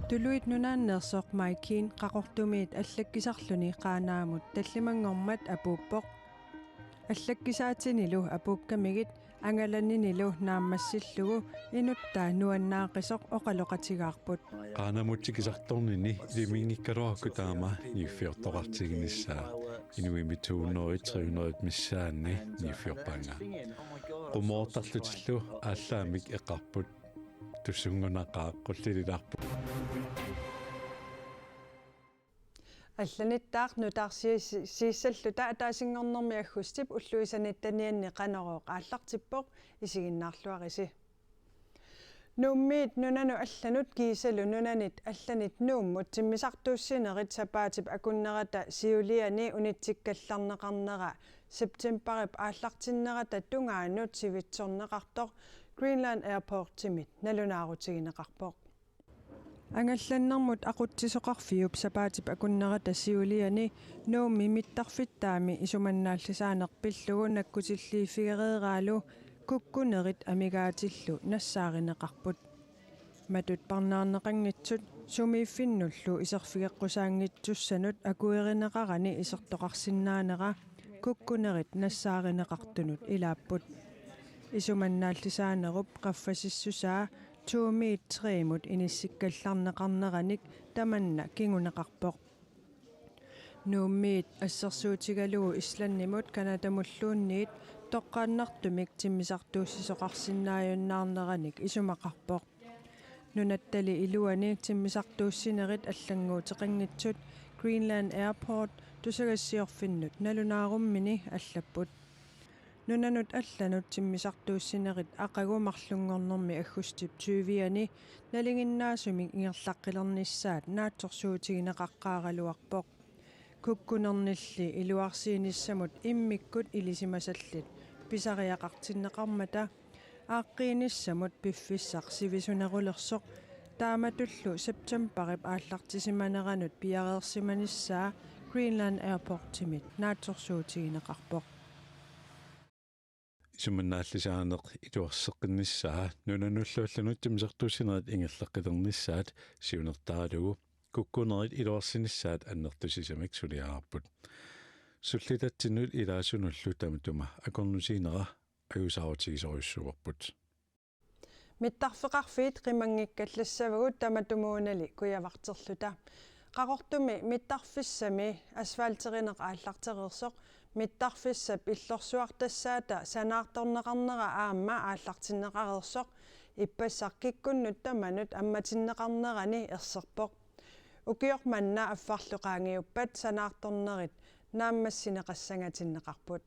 Tuluit nunaannersoq maikiin qaqortumiit allakisarluni qaanaamut tallimangormat apuuppoq allakkisaatinilu apuukkamigit angalaninilu naammassillugu inuttaa nuannaaqqisoq oqaloqatigaarput qaanamuttikisartornini limiinnikkaluarku taama niiffiortoqartiginissaa inuimituunnerit 300 missaanni niiffiorpanga qumoortarlutillu ааllaamik eqqarput tussungunaqaaqqullilarput алланиттаақ нутаарсииссаллута атаасингорнэрми аггустип уллуисаниттанианни qanoroq ааллартиппоq исигиннаарлуариси нууммиит нунану алланут кисалу нунанит алланит нууммут тиммисартууссинерит сапаатип акуннерата сиулиани унитсиккалларнеқарнера септембарип ааллартиннерата тунгаанут сивитсорнеқартоқ Greenland Airport тимит налунаарутигинеқарпоқ ангалланнэрмут aquttisoqarfiup sapaatip akunnerata siuliani nuummi mittарфиттаами исуманнааллисаанерпиллугу наккутиллииффигереерааlu куккунерит амигаатиллу нассааринеқарпут матут парнаарнеқангитсут сумииффиннуллу исерфигеққусаангитсуссанут акуеринеқарани исертоқарсинаанера куккунерит нассааринеқартунут илааппут исуманнааллисаанеруп qaffasissusaa tuumiit 3mut inissikkallarneqarneranik tamanna kingunеқарпоq nuummiit ассерсуутигалугу исланнимут канатамуллуунниит тоққааннартумик тиммисартууссисоқарсинааюннаарнераник исумақарпоq нунаттали илуани тиммисартууссинерит аллангуутеқангитсут Greenland Airport тусагассиорфиннут налунааруммини аллаппут нунанут алланут тиммисартууссинерит ақагумарлунгорнэрми аггустип 20-ани налингиннаасумик ингерлаққилерниссаат наатсорсуутигинеқаққааралуарпоқ куккунернилли илуарсииниссамут иммиккут илисимасаллит писариақартиннеқармата ааққииниссамут пиффиссақ сивисунерулерсоқ тааматуллу септембарип ааллартисиманеранут пиареерсиманиссаа Greenland Airport тимит наатсорсуутигинеқарпоқ исуманнааллисаанеқ илуарсеққиннissaа нунануллуулланут тимисартууссинерит ингерлаққилернissaат сиунертаалугу куккунерит илуарсиниссаат аннертусисамик сулиаарпут суллитатсинут илаасунуллу таматума акорнусиинера аюсааватигисоруссуарпут миттарфеқарфиит қимангиккаллассавагут таматумуунали куявартерлута qaqortumi mittarfissami asfalterineq aallartereersoq mittarfissap illorsuartassaata sanaartorneqarnera aamma aallartinneqareersoq ippassarkikkunnut tamanut ammatinneqarnerani erserpoq ukiormanna affarluqaangiuppat sanaartornerit naammassineqassangatinnеqarput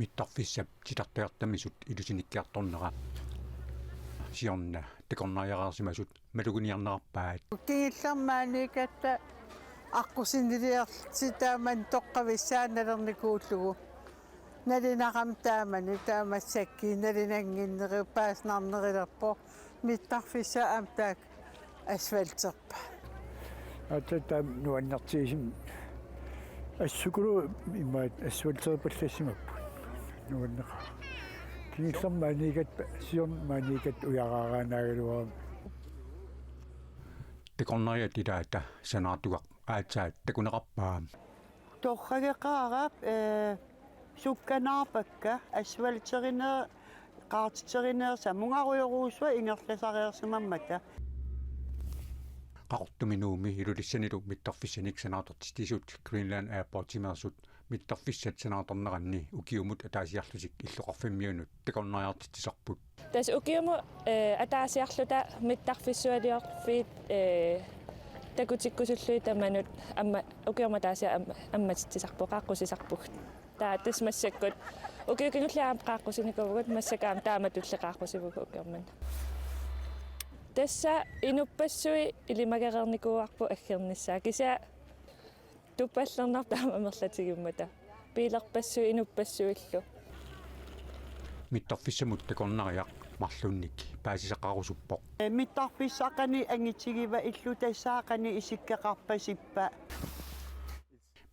mittarfissap titartiartamisut ilusinikkiartornera siorna takornariaraarsimasut maluguniarnerarpaat kingillermaaniikatta аққусинилиарлтитааман тоққависсааналерникууллугу налинақам таамани таамассакки налинангиннерипааснарнерилерпо миттарфисса амтаак асфальтерпа атата нуаннартиисим ассукулу имаат асфальтерпаллассимаппу нуаннеқа кingillermaaniikat сиормааниикат уяраараанагалуарам takornariat ilaata sanaartugaq aatsaat takuneqarpaa торрагеқарап сукканаарпакка асфальтеринер qaartiterинерса мунгаруйоруусуа ингерласариерсимаммата qaqortuminuumi ilulissanilu mittarfissanik sanaatortitisuut Greenland Airport timersut mittarfissat sanaatorneranni ukiumut ataasiarlusik illoqarfimmiunut takornariartitisarput tas ukiumu ataasiarluta mittarfissualiorfiit takutikkusullui tamanut amma ukiuma taasia ammatittisarpu qaaqqusisarpuk taa tasmassakkut ukiukingulliaam qaaqqusinikovgut massakaam taamatulleqaaqqusivuk ukiumman tässä inupassui ilimagareernikuarpu aggernissaa kisa tuppallernertaamamerlatigimmata piilerpassui inupassuillu mittarfissamut takornariaq marlunnik paasisaqarusuppoq mittarfissaqani angitigiva illu tassaaqani isikkeqarpasippa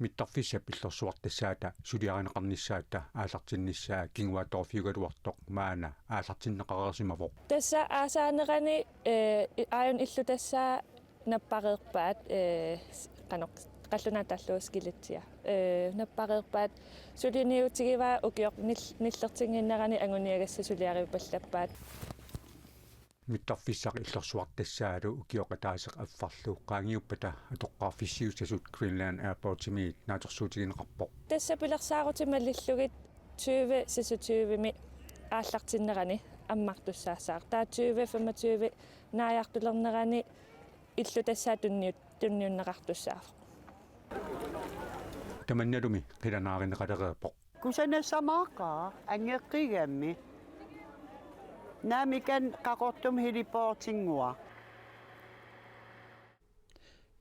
mittarfissap illorsuartassaata suliarineqarnissaata aallartinnissaa kinguatorfiugaluartoq maana aallartinneqarersimavoq Tassa aasaanерани аажун иллу тассаа наппареерпаат канеқ qallunatalluuskilitsia наппареерпаат сулиниутигиваа укиоқ ниллертингиннерани агуниагасса сулиарипаллаппаат mittarfissaq illorsuartassaalu ukioqataasеq аффарлуу qaangiuppata atoqqaarfissiussasut Greenland Airport-imiit naatorsuutigineqarpoq тасса пилерсаарутималлиллугит 20 сисутивими ааллартиннерани аммартуссаассаар таа 20 25 нааяартулернерани иллу тассаа тунниуннеқартуссаав таманналуми qilanaarineqalereepoq Kusanassamaaqaa angeqqigami naamikan qaqortum hilipoortingua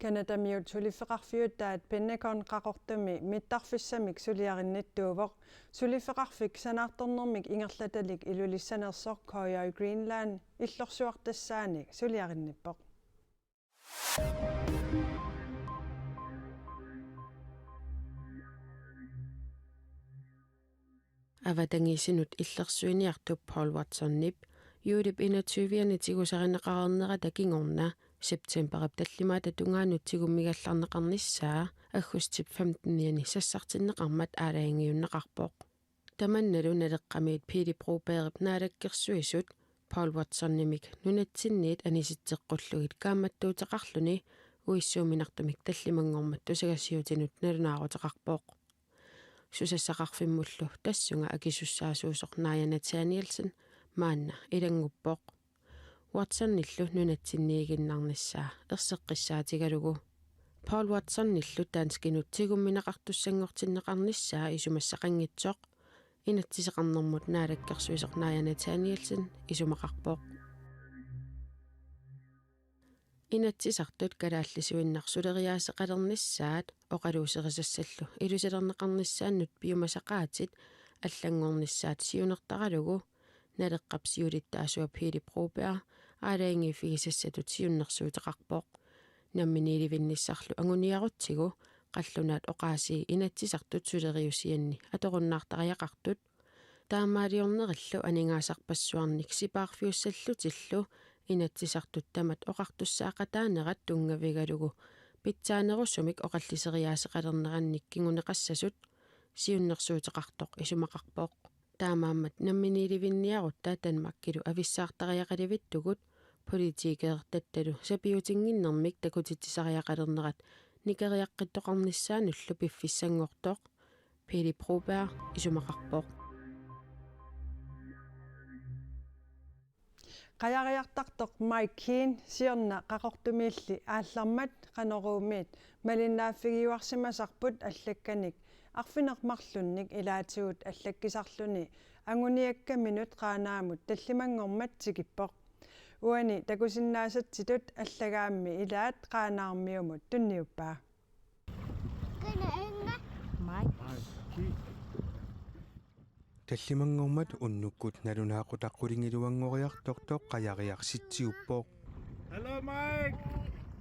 Kanadamiut sulifeqarfiuttaat Pentagon qaqortumi mittarfissamik suliarinnittuuvoq sulifeqarfik sanaartornermik ingerlatalik ilulissanersoq Koyoi Greenland illorsuartassaanik suliarinnippoq аватангисинут иллерсуиниартуп Paul Watson-нип юулип 21-ани тигусаринеқарернера такингорна септемберап таллимаата тунгаанут тигуммигалларнеқарниссаа аггустип 15-ани сассартиннеқармат аалаангиуннеқарпоқ таманналу налеққамиит Пили Броуберп наалаккерсуисут Paul Watson-нимик нунатсинниит аниситтеққуллугит кааматтуутеқарлуни уиссууминартумик таллимангормат тусагасиутинут налунаарутеқарпоқ сусассақарфиммуллу тассунга акисуссаасуусоқ нааянатаниалсен маанна илангуппоқ Watson-ниллу нунатсинниигиннарниссаа ерсеққиссаатигалугу Paul Watson-ниллу таанскинут тигумминеқартуссангортиннеқарниссаа исумассақангитсоқ инатсисеқарнэрмут наалаккерсуисоқ нааянатаниалсен исумақарпоқ инатсисартут калааллисуиннарсулериаасеқалерниссаат оқалуусерисассаллу илусалернеқарниссааннут пиумасақаатит аллангорниссаат сиунертаралугу налеққапсиулиттаасуа Пили Броубер аалаангифигисассатут сиуннэрсуутеқарпоқ намминиливинниссарлу агуниарутсигу қаллунаат оқааси инатсисартут сулериусианни аторуннаартариақартут таамаалиорнериллу анингаасарпассуарник сипаарфиуссаллутиллу инатсисартут тамат оқартуссаақатаанерат тунгавигалугу питсаанеруссумик оқаллисериаасеқалернеранник кигунеқассасут сиуннэрсуутеқартоқ исумақарпоқ таамааммат намминиливинниарутта танмаккилу ависсаартариақаливиттугут политикеертатталу сапиутингиннэрмик такутитсисариақалернерат никериаққиттоқарниссаануллу пиффиссангортоқ Пили Броубер исумақарпоқ Qajariartartoq Mike Keane siorna qaqortumiilli aallarmat qaneruumiit malinnaaffigiuarsimasarput allakkanik arfinermarlunnik ilaatigut allakkisarluni anguniakkaminut qaanaamut tallimangormat tikippoq uani takusinnaasatsitut allagaammi ilaat qaanaarmiumut tunniuppaa таллимангормат уннуккут налунаақутаққулингилуангориартортоқ қаяриарситсиуппоқ Hello Mike.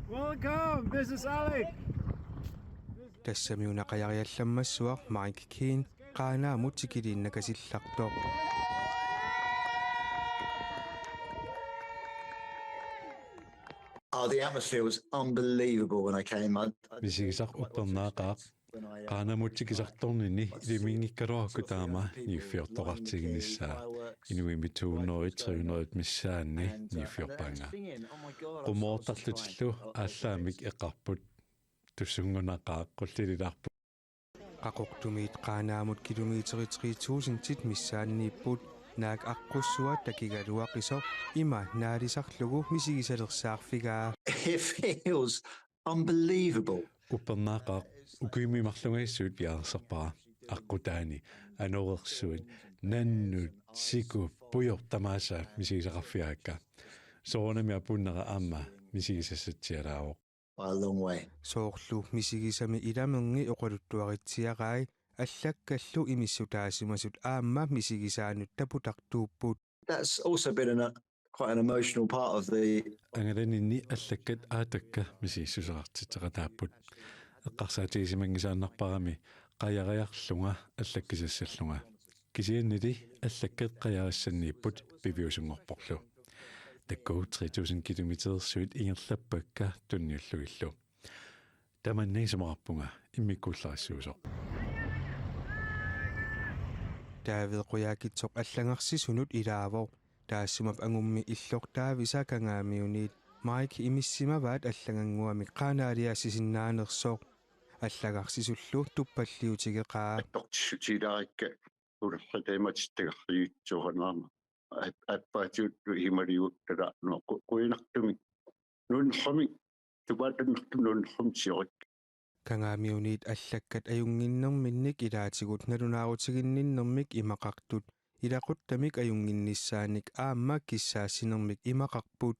Welcome. This is Alec. тассамиуна қаяриалламмассуар Mike Keane қаанаамут тикилииннакасиллартоқ Oh, the atmosphere was unbelievable when I came. Мисигисақ уппернаақаа qaanamutsikisartornini ilimiingikkaluarku taama niiffiortoqartiginissaa inuimi 200-300 missaanni niiffiorpanga qumoortarlutillu ааllaamik eqarput tussungunaqaa qullililarput qaqortumiit qaanaamut kilometer 3000 missaanniipput naak aqqussuat takigaluaqisoq ima naalisarlugu misigisalersaarfigaa It feels unbelievable. uppernaaqaa ukiimimarlungaissuut viarsarpara aqqutaani anorersuit nannut siku pujortamaasa misigisaqarfiaakka soornami apunnera aamma misigisassatsialaaoq By a long way. soorlu misigisami ilamerni oqaluttuaritsiaqai allakkallu imissutaasimasut aamma misigisaanut taputartuupput That's also been quite an emotional part of the angalanini allakkat aatakka misigissuserartitaqataaput эққарсаатигисимангисааннарпарами қаяриарлунга аллаккисассаллунга кисианнили аллаккет қаяриссаннииппут пивиусунгорпорлу таккуу 3000 километерсуит ингерлаппакка тунниуллугиллу таманнисамақарпунга иммиккууллариссуусо David Qoyakitsok аллагарсисунут илаавоо таассумав ангумми иллортаависа кангаамиунит Mike имиссимаваат аллагангуами qaaнаалиассисиннаанерсоо аллагарсисуллу туппаллиутигеқаа тортиссутилаарикка улерлатаиматиттагарриутсуурнаама аппаатиут имариуттала куинартуми нунхами тупаатаннарту нунхам сиорик кангаамиунит аллаккат аюнгиннэрминник илаатигут налунаарутигинниннэрмик имақартут илақуттамик аюнгинниссааник аамма киссаассинермик имақарпут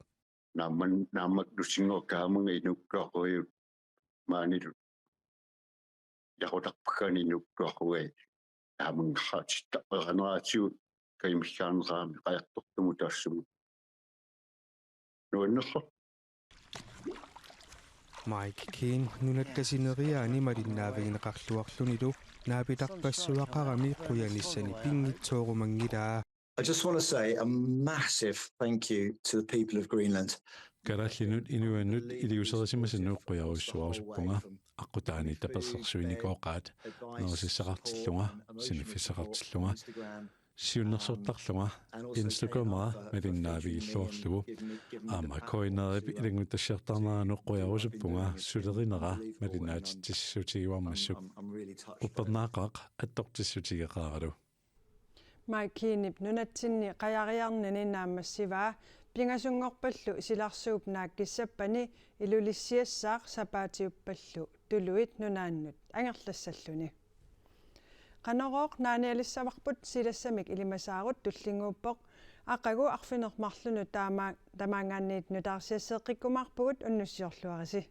нааммак лусингоокаамунга инуккуақуйут маанилу яхотарпаккани инуккуақуй аамунгхаатиттаққеранаатиут каймиллаарнераами қаяртортуму таассуму нуаннерсо Mike King нунаттасинериаани малиннаавигинеқарлуарлунилу наапитарпассуақарами қуянissani пингитсоорумангилаа I just want to say a massive thank you to the people of Greenland. караллинут инуаннут илиусерисимасиннуққуяруссуарусуппунга аққутаани таперсерсуиникооқаат нерусиссақартиллунга синиффисақартиллунга сиуннерсуортарлунга инстаграмаа малиннаавигиллуарлугу аама коинерипи илангуттассиартарнерануққуярусуппунга сулеринера малиннаатиттиссутигуармассук уппернаақақ аттортиссутигеқаралу Майкинип нунатсинни қаяриарнани наамассиваа пингасунгорпаллу силарсууп нааккиссаппани илулиссиассаақ сапаатиуппаллу тулуит нунааннут ангерлассаллуни qanoroq naanialissavарпут силассамик илимасаарут туллингууппоқ ақагу арфинермарлуну тамаангаанниит нутаарсиассеэққиккумаарпугут уннуссиорлуариси